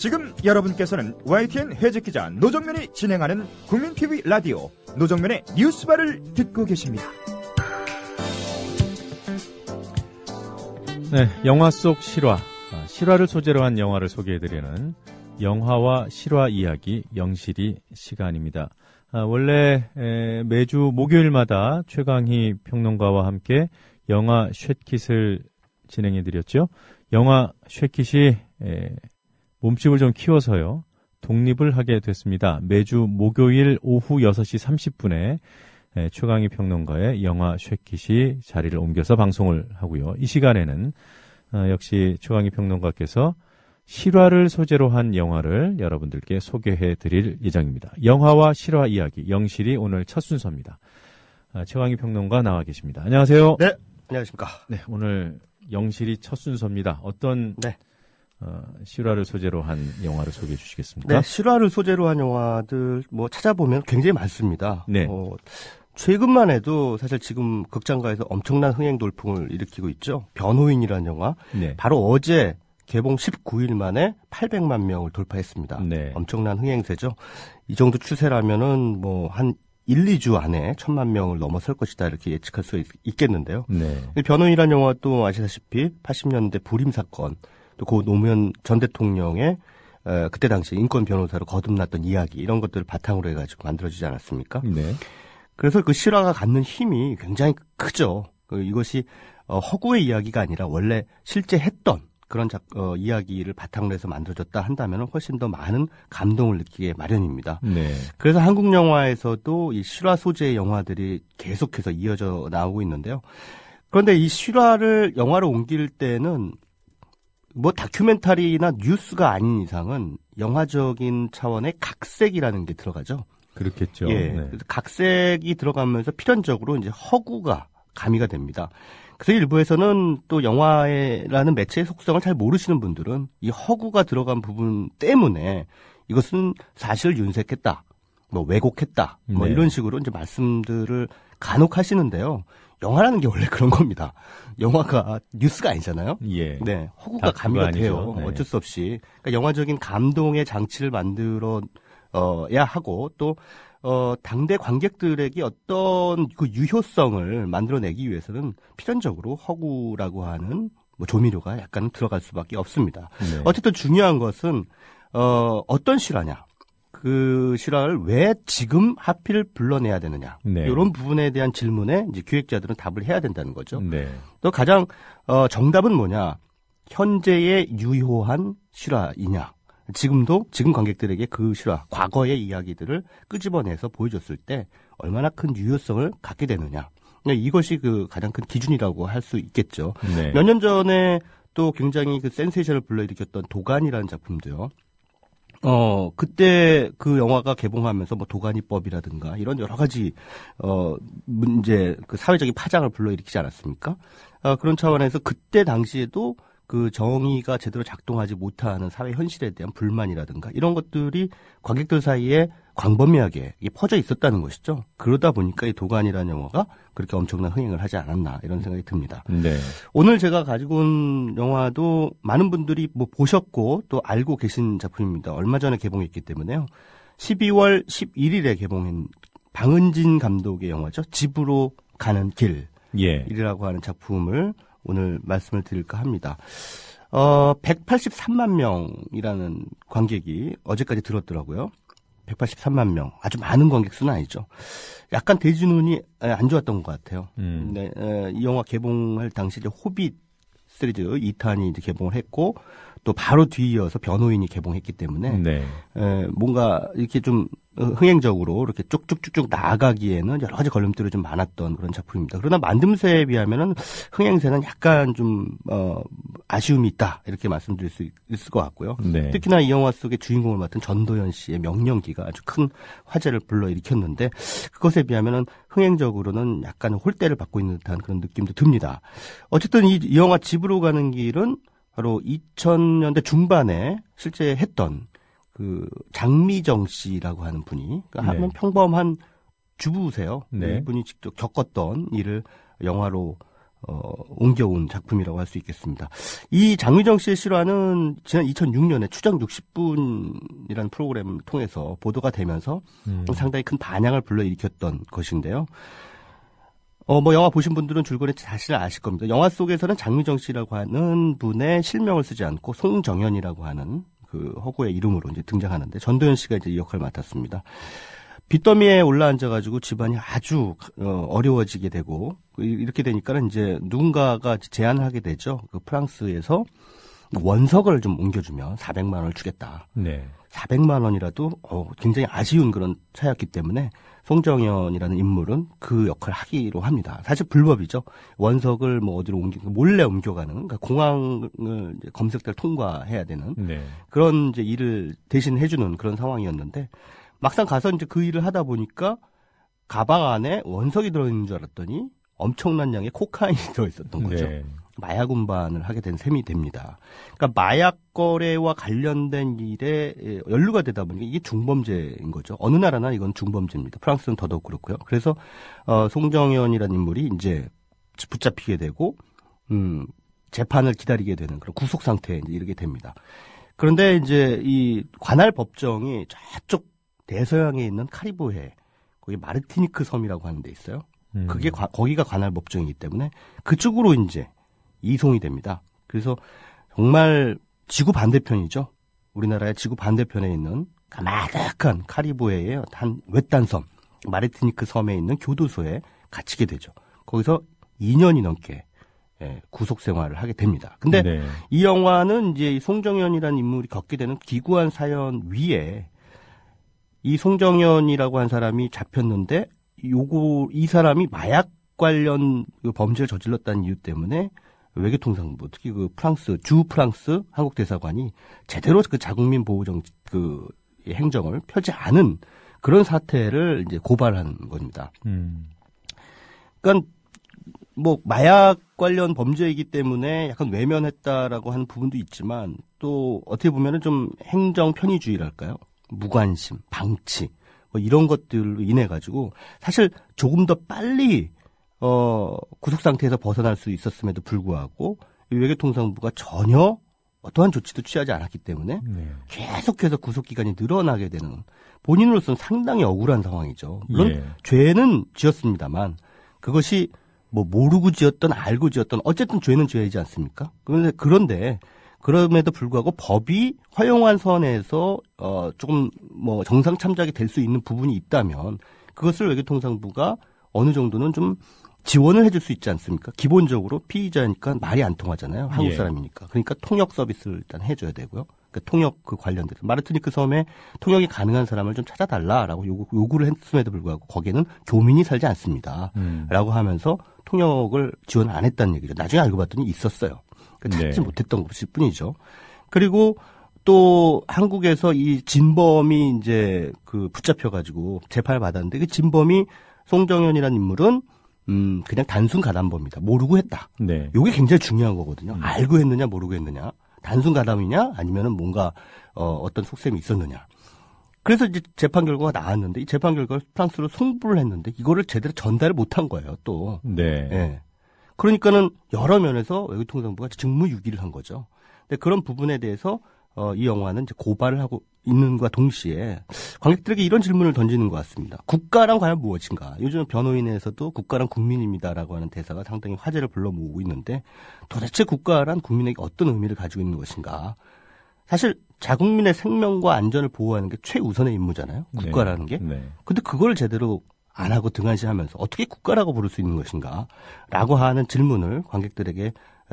지금 여러분께서는 YTN 해직기자 노정면이 진행하는 국민TV 라디오 노정면의 뉴스바를 듣고 계십니다. 네, 영화 속 실화, 실화를 소재로 한 영화를 소개해드리는 영화와 실화 이야기 영실이 시간입니다. 원래 매주 목요일마다 최강희 평론가와 함께 영화 쉐킷을 진행해드렸죠. 영화 쉐킷이 몸집을 좀 키워서요. 독립을 하게 됐습니다. 매주 목요일 오후 6시 30분에 최강희 평론가의 영화 쉐킷이 자리를 옮겨서 방송을 하고요. 이 시간에는 역시 최강희 평론가께서 실화를 소재로 한 영화를 여러분들께 소개해 드릴 예정입니다. 영화와 실화 이야기 영실이 오늘 첫 순서입니다. 최강희 평론가 나와 계십니다. 안녕하세요. 네, 안녕하십니까. 네, 오늘 영실이 첫 순서입니다. 어떤 실화를 소재로 한 영화를 소개해 주시겠습니까? 네, 실화를 소재로 한 영화들 찾아보면 굉장히 많습니다. 네. 최근만 해도 사실 지금 극장가에서 엄청난 흥행 돌풍을 일으키고 있죠. 변호인이라는 영화. 네. 바로 어제 개봉 19일 만에 800만 명을 돌파했습니다. 네. 엄청난 흥행세죠. 이 정도 추세라면은 한 1, 2주 안에 1000만 명을 넘어설 것이다 이렇게 예측할 수 있겠는데요. 네. 변호인이라는 영화도 아시다시피 80년대 불임 사건 또 고 노무현 전 대통령의 그때 당시 인권 변호사로 거듭났던 이야기 이런 것들을 바탕으로 해가지고 만들어지지 않았습니까? 네. 그래서 그 실화가 갖는 힘이 굉장히 크죠. 이것이 허구의 이야기가 아니라 원래 실제 했던 그런 이야기를 바탕으로 해서 만들어졌다 한다면 훨씬 더 많은 감동을 느끼게 마련입니다. 네. 그래서 한국 영화에서도 이 실화 소재의 영화들이 계속해서 이어져 나오고 있는데요. 그런데 이 실화를 영화로 옮길 때는 다큐멘터리나 뉴스가 아닌 이상은 영화적인 차원의 각색이라는 게 들어가죠. 그렇겠죠. 예. 네. 그래서 각색이 들어가면서 필연적으로 이제 허구가 가미가 됩니다. 그래서 일부에서는 또 영화라는 매체의 속성을 잘 모르시는 분들은 이 허구가 들어간 부분 때문에 이것은 사실을 윤색했다, 왜곡했다, 네. 이런 식으로 이제 말씀들을 간혹 하시는데요. 영화라는 게 원래 그런 겁니다. 영화가 뉴스가 아니잖아요. 예. 네, 허구가 가미가 돼요. 네. 어쩔 수 없이. 그러니까 영화적인 감동의 장치를 만들어야 하고 또 당대 관객들에게 어떤 그 유효성을 만들어내기 위해서는 필연적으로 허구라고 하는 조미료가 약간 들어갈 수밖에 없습니다. 네. 어쨌든 중요한 것은 어떤 실화냐. 그 실화를 왜 지금 하필 불러내야 되느냐. 네. 이런 부분에 대한 질문에 이제 기획자들은 답을 해야 된다는 거죠. 네. 또 가장 정답은 뭐냐. 현재의 유효한 실화이냐. 지금 관객들에게 그 실화, 과거의 이야기들을 끄집어내서 보여줬을 때 얼마나 큰 유효성을 갖게 되느냐. 이것이 그 가장 큰 기준이라고 할 수 있겠죠. 네. 몇 년 전에 또 굉장히 그 센세이션을 불러일으켰던 도가니라는 작품도요. 그때 그 영화가 개봉하면서 도가니법이라든가 이런 여러 가지, 문제, 그 사회적인 파장을 불러일으키지 않았습니까? 그런 차원에서 그때 당시에도 그 정의가 제대로 작동하지 못하는 사회 현실에 대한 불만이라든가 이런 것들이 관객들 사이에 광범위하게 퍼져 있었다는 것이죠. 그러다 보니까 이 도가니라는 영화가 그렇게 엄청난 흥행을 하지 않았나 이런 생각이 듭니다. 네. 오늘 제가 가지고 온 영화도 많은 분들이 보셨고 또 알고 계신 작품입니다. 얼마 전에 개봉했기 때문에요. 12월 11일에 개봉한 방은진 감독의 영화죠. 집으로 가는 길이라고 하는 작품을 오늘 말씀을 드릴까 합니다. 183만 명이라는 관객이 어제까지 들었더라고요. 183만 명. 아주 많은 관객 수는 아니죠. 약간 대중운이 안 좋았던 것 같아요. 네, 이 영화 개봉할 당시 이제 호빗 시리즈 2탄이 이제 개봉을 했고 또 바로 뒤이어서 변호인이 개봉했기 때문에 네. 뭔가 이렇게 좀 흥행적으로 이렇게 쭉쭉쭉쭉 나아가기에는 여러 가지 걸림돌이 좀 많았던 그런 작품입니다. 그러나 만듦새에 비하면은 흥행세는 약간 좀 아쉬움이 있다 이렇게 말씀드릴 수 있을 것 같고요. 네. 특히나 이 영화 속의 주인공을 맡은 전도연 씨의 명령기가 아주 큰 화제를 불러일으켰는데 그것에 비하면은 흥행적으로는 약간 홀대를 받고 있는 듯한 그런 느낌도 듭니다. 어쨌든 이 영화 집으로 가는 길은 바로 2000년대 중반에 실제 했던 그 장미정 씨라고 하는 분이 그러니까 하면 평범한 주부세요. 네. 이분이 직접 겪었던 일을 영화로 옮겨온 작품이라고 할 수 있겠습니다. 이 장미정 씨의 실화는 지난 2006년에 추정 60분이라는 프로그램을 통해서 보도가 되면서 상당히 큰 반향을 불러일으켰던 것인데요. 영화 보신 분들은 줄거리 사실 아실 겁니다. 영화 속에서는 장미정 씨라고 하는 분의 실명을 쓰지 않고 송정연이라고 하는 그 허구의 이름으로 이제 등장하는데 전도연 씨가 이제 이 역할을 맡았습니다. 빚더미에 올라앉아가지고 집안이 아주 어려워지게 되고 이렇게 되니까는 이제 누군가가 제안을 하게 되죠. 그 프랑스에서 원석을 좀 옮겨주면 400만 원을 주겠다. 네. 400만 원이라도 굉장히 아쉬운 그런 차였기 때문에 송정연이라는 인물은 그 역할을 하기로 합니다. 사실 불법이죠. 원석을 뭐 어디로 몰래 옮겨가는, 그러니까 공항을 이제 검색대를 통과해야 되는 네. 그런 이제 일을 대신 해주는 그런 상황이었는데 막상 가서 이제 그 일을 하다 보니까 가방 안에 원석이 들어있는 줄 알았더니 엄청난 양의 코카인이 들어있었던 거죠. 네. 마약 운반을 하게 된 셈이 됩니다. 그러니까 마약 거래와 관련된 일에 연루가 되다 보니까 이게 중범죄인 거죠. 어느 나라나 이건 중범죄입니다. 프랑스는 더더욱 그렇고요. 그래서 송정연이라는 인물이 이제 붙잡히게 되고 재판을 기다리게 되는 그런 구속 상태에 이제 이르게 됩니다. 그런데 이제 이 관할 법정이 저쪽 대서양에 있는 카리브해, 거기 마르티니크 섬이라고 하는 데 있어요. 그게 거기가 관할 법정이기 때문에 그쪽으로 이제 이송이 됩니다. 그래서 정말 지구 반대편이죠. 우리나라의 지구 반대편에 있는 가마득한 카리브해의 한 외딴 섬, 마르티니크 섬에 있는 교도소에 갇히게 되죠. 거기서 2년이 넘게 구속 생활을 하게 됩니다. 근데 네. 이 영화는 이제 송정연이라는 인물이 겪게 되는 기구한 사연 위에 이 송정연이라고 한 사람이 잡혔는데 이 사람이 마약 관련 범죄를 저질렀다는 이유 때문에 외교통상부, 특히 그 프랑스 한국 대사관이 제대로 그 자국민 보호 그 행정을 펴지 않은 그런 사태를 이제 고발한 겁니다. 그러니까 뭐 마약 관련 범죄이기 때문에 약간 외면했다라고 하는 부분도 있지만 또 어떻게 보면은 좀 행정 편의주의랄까요? 무관심, 방치 뭐 이런 것들로 인해 가지고 사실 조금 더 빨리 구속 상태에서 벗어날 수 있었음에도 불구하고 외교통상부가 전혀 어떠한 조치도 취하지 않았기 때문에 계속해서 구속 기간이 늘어나게 되는 본인으로서는 상당히 억울한 상황이죠. 물론 죄는 지었습니다만 그것이 뭐 모르고 지었던 알고 지었던 어쨌든 죄는 죄이지 않습니까? 그런데 그럼에도 불구하고 법이 허용한 선에서 조금 뭐 정상 참작이 될 수 있는 부분이 있다면 그것을 외교통상부가 어느 정도는 좀 지원을 해줄 수 있지 않습니까? 기본적으로 피의자니까 말이 안 통하잖아요. 한국 사람이니까. 그러니까 통역 서비스를 일단 해줘야 되고요. 그러니까 통역 그 관련된 마르티니크 섬에 통역이 가능한 사람을 좀 찾아달라라고 요구를 했음에도 불구하고 거기에는 교민이 살지 않습니다. 라고 하면서 통역을 지원 안 했다는 얘기죠. 나중에 알고 봤더니 있었어요. 그러니까 찾지 못했던 것일 뿐이죠. 그리고 또 한국에서 이 진범이 이제 그 붙잡혀가지고 재판을 받았는데 그 진범이 송정연이라는 인물은 그냥 단순 가담범이다. 모르고 했다. 네. 이게 굉장히 중요한 거거든요. 알고 했느냐 모르고 했느냐. 단순 가담이냐 아니면은 뭔가 어떤 속셈이 있었느냐. 그래서 이제 재판 결과가 나왔는데 이 재판 결과를 프랑스로 송부를 했는데 이거를 제대로 전달을 못한 거예요. 또. 네. 네. 그러니까는 여러 면에서 외교통상부가 직무유기를 한 거죠. 근데 그런 부분에 대해서 이 영화는 이제 고발을 하고 있는과 동시에 관객들에게 이런 질문을 던지는 것 같습니다. 국가란 과연 무엇인가? 요즘 변호인에서도 국가란 국민입니다라고 하는 대사가 상당히 화제를 불러 모으고 있는데 도대체 국가란 국민에게 어떤 의미를 가지고 있는 것인가? 사실 자국민의 생명과 안전을 보호하는 게 최우선의 임무잖아요. 국가라는 게. 근데 그걸 제대로 안 하고 등한시하면서 어떻게 국가라고 부를 수 있는 것인가? 라고 하는 질문을 관객들에게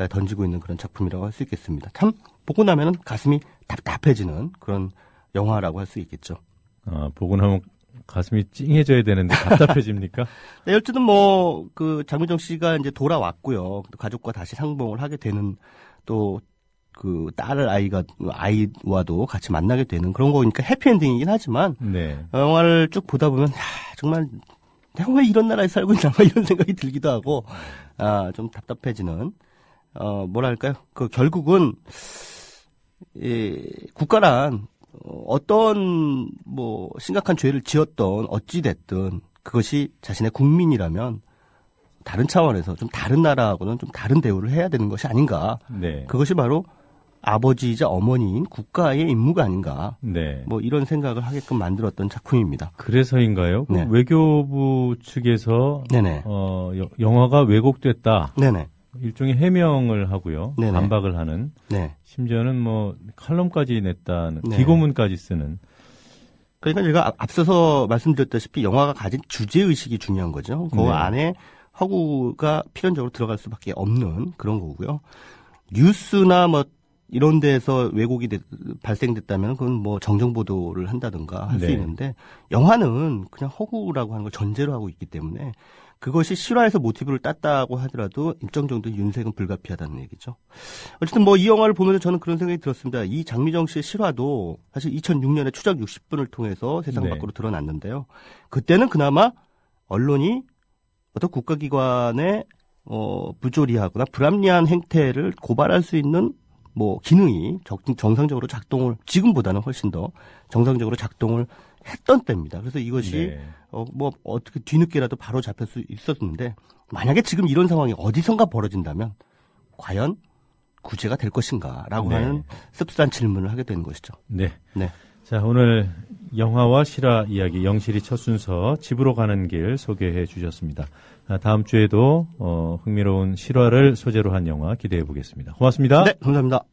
던지고 있는 그런 작품이라고 할 수 있겠습니다. 참 보고 나면은 가슴이 답답해지는 그런 영화라고 할 수 있겠죠. 보고 나면 가슴이 찡해져야 되는데 답답해집니까? 네, 어쨌든 뭐 그 장미정 씨가 이제 돌아왔고요. 가족과 다시 상봉을 하게 되는 또 그 딸을 아이와도 같이 만나게 되는 그런 거니까 해피엔딩이긴 하지만 영화를 쭉 보다 보면 정말 내가 왜 이런 나라에 살고 있나 이런 생각이 들기도 하고 좀 답답해지는 뭐랄까요? 그 결국은 국가란 어떤 심각한 죄를 지었던 어찌 됐든 그것이 자신의 국민이라면 다른 차원에서 좀 다른 나라하고는 좀 다른 대우를 해야 되는 것이 아닌가. 네. 그것이 바로 아버지이자 어머니인 국가의 임무가 아닌가. 네. 뭐 이런 생각을 하게끔 만들었던 작품입니다. 그래서인가요? 네. 외교부 측에서 네네. 영화가 왜곡됐다. 네네. 일종의 해명을 하고요. 네네. 반박을 하는. 네. 심지어는 뭐 칼럼까지 냈다는 네. 기고문까지 쓰는. 그러니까 제가 앞서서 말씀드렸다시피 영화가 가진 주제의식이 중요한 거죠. 그 네. 안에 허구가 필연적으로 들어갈 수밖에 없는 그런 거고요. 뉴스나 뭐 이런 데서 왜곡이 발생됐다면 그건 뭐 정정보도를 한다든가 할 수 네. 있는데 영화는 그냥 허구라고 하는 걸 전제로 하고 있기 때문에 그것이 실화에서 모티브를 땄다고 하더라도 일정 정도 윤색은 불가피하다는 얘기죠. 어쨌든 뭐 이 영화를 보면서 저는 그런 생각이 들었습니다. 이 장미정 씨의 실화도 사실 2006년에 추적 60분을 통해서 세상 네. 밖으로 드러났는데요. 그때는 그나마 언론이 어떤 국가기관의 부조리하거나 불합리한 행태를 고발할 수 있는 뭐 기능이 정상적으로 작동을 지금보다는 훨씬 더 정상적으로 작동을 했던 때입니다. 그래서 이것이 네. 뭐 어떻게 뒤늦게라도 바로 잡힐 수 있었는데 만약에 지금 이런 상황이 어디선가 벌어진다면 과연 구제가 될 것인가라고 네. 하는 씁쓸한 질문을 하게 되는 것이죠. 네. 네. 자, 오늘 영화와 실화 이야기 영실이 첫 순서 집으로 가는 길 소개해 주셨습니다. 다음 주에도 흥미로운 실화를 소재로 한 영화 기대해 보겠습니다. 고맙습니다. 네, 감사합니다.